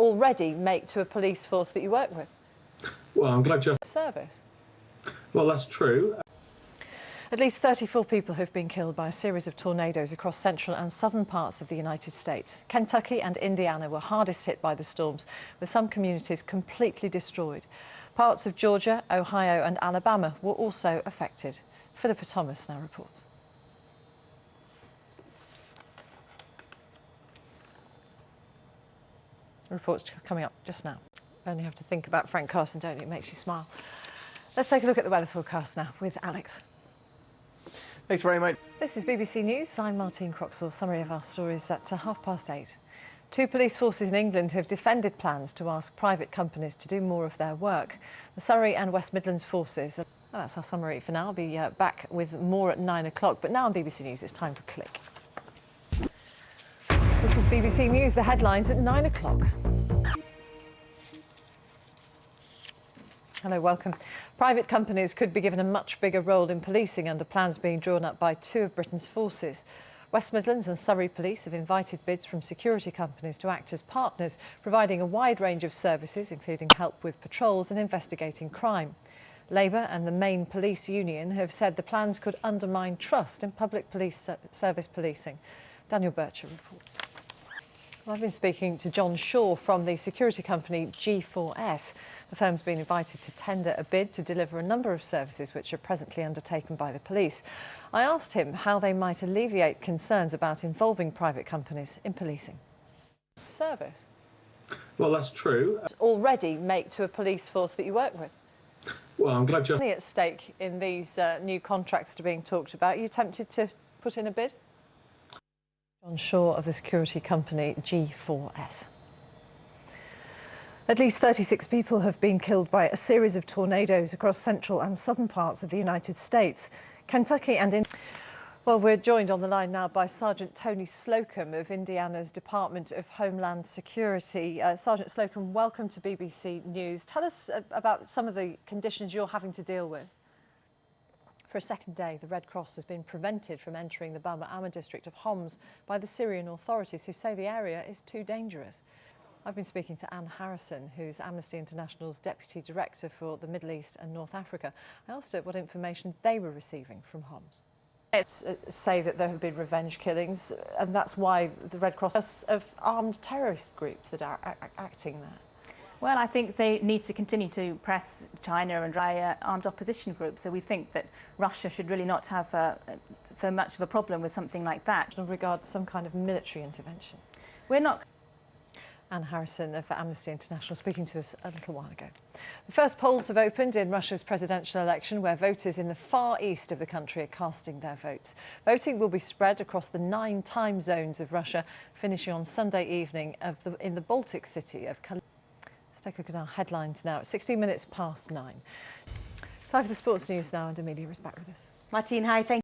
already make to a police force that you work with? Well, I'm glad you're... Service. Well, that's true. At least 34 people have been killed by a series of tornadoes across central and southern parts of the United States. Kentucky and Indiana were hardest hit by the storms, with some communities completely destroyed. Parts of Georgia, Ohio and Alabama were also affected. Philippa Thomas now reports. The report's coming up just now. Only have to think about Frank Carson, don't you? It makes you smile. Let's take a look at the weather forecast now with Alex. Thanks very much. This is BBC News. I'm Martine Croxall. Summary of our stories at 8:30. Two police forces in England have defended plans to ask private companies to do more of their work. The Surrey and West Midlands forces. Well, that's our summary for now. I'll be back with more at 9 o'clock. But now on BBC News, it's time for Click. This is BBC News. The headlines at 9 o'clock. Hello, welcome. Private companies could be given a much bigger role in policing under plans being drawn up by two of Britain's forces. West Midlands and Surrey Police have invited bids from security companies to act as partners, providing a wide range of services, including help with patrols and investigating crime. Labour and the main police union have said the plans could undermine trust in public police service policing. Daniel Bircher reports. Well, I've been speaking to John Shaw from the security company G4S. The firm's been invited to tender a bid to deliver a number of services which are presently undertaken by the police. I asked him how they might alleviate concerns about involving private companies in policing. Service. Well, that's true. Already make to a police force that you work with. Well, I'm glad you're... Money at stake in these new contracts that are being talked about. Are you tempted to put in a bid? John Shaw of the security company G4S. At least 36 people have been killed by a series of tornadoes across central and southern parts of the United States. Kentucky and Indiana. Well, we're joined on the line now by Sergeant Tony Slocum of Indiana's Department of Homeland Security. Sergeant Slocum, welcome to BBC News. Tell us about some of the conditions you're having to deal with. For a second day, the Red Cross has been prevented from entering the Bama district of Homs by the Syrian authorities, who say the area is too dangerous. I've been speaking to Anne Harrison, who's Amnesty International's Deputy Director for the Middle East and North Africa. I asked her what information they were receiving from Homs. It's say that there have been revenge killings, and that's why the Red Cross of armed terrorist groups that are acting there. Well, I think they need to continue to press China and armed opposition groups. So we think that Russia should really not have so much of a problem with something like that. In regard to some kind of military intervention. We're not. Anne Harrison for Amnesty International speaking to us a little while ago. The first polls have opened in Russia's presidential election, where voters in the far east of the country are casting their votes. Voting will be spread across the 9 time zones of Russia, finishing on Sunday evening in the Baltic city of Kaliningrad. Let's take a look at our headlines now. It's 16 minutes past 9. Time for the sports news now, and Amelia is back with us. Martine, hi, thank you.